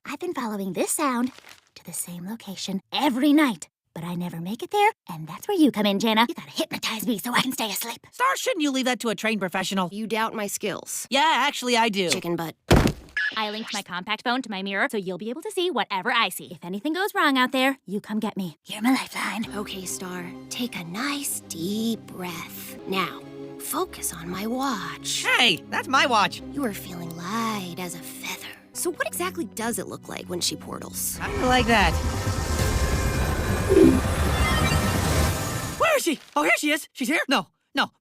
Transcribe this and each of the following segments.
I've been following this sound to the same location every night. But I never make it there, and that's where you come in, Jana. You gotta hypnotize me so I can stay asleep. Star, shouldn't you leave that to a trained professional? You doubt my skills. Yeah, actually, I do. Chicken butt. I linked my compact phone to my mirror so you'll be able to see whatever I see. If anything goes wrong out there, you come get me. You're my lifeline. Okay, Star. Take a nice deep breath. Now, focus on my watch. Hey, that's my watch. You are feeling light as a feather. So what exactly does it look like when she portals? Kinda like that. Where is she? Oh, here she is. She's here? No,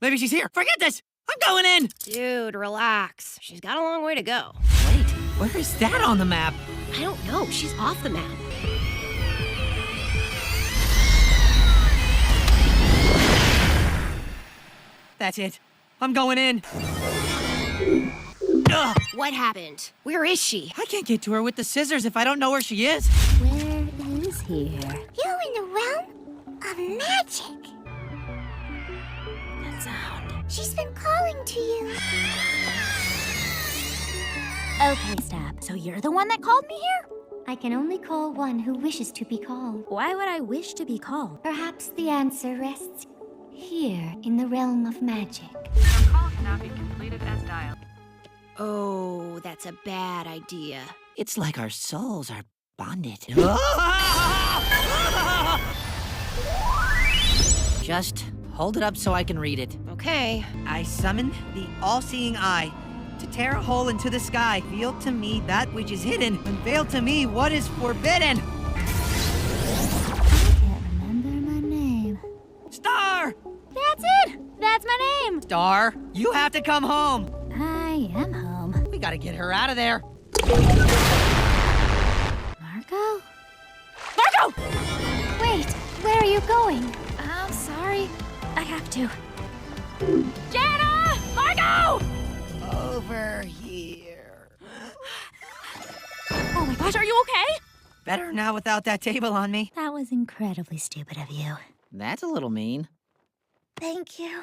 maybe she's here. Forget this. I'm going in. Dude, relax. She's got a long way to go. Wait, where is that on the map? I don't know. She's off the map. That's it. I'm going in. Ugh, What happened? Where is she? I can't get to her with the scissors if I don't know where she is. Where is here? You're in the realm of magic. That sound. She's been calling to you. Okay, stop. So you're the one that called me here? I can only call one who wishes to be called. Why would I wish to be called? Perhaps the answer rests here in the realm of magic. Your call cannot be completed as dialed. Oh, that's a bad idea. It's like our souls are bonded. Just hold it up so I can read it. Okay. I summon the all-seeing eye to tear a hole into the sky. Reveal to me that which is hidden. Unveil to me what is forbidden. I can't remember my name. Star! That's it! That's my name! Star, you have to come home. I am home. We gotta get her out of there. Marco? Marco! Wait, where are you going? I'm sorry. I have to. Jana! Marco! Over here. Oh my gosh, are you okay? Better now without that table on me. That was incredibly stupid of you. That's a little mean. Thank you.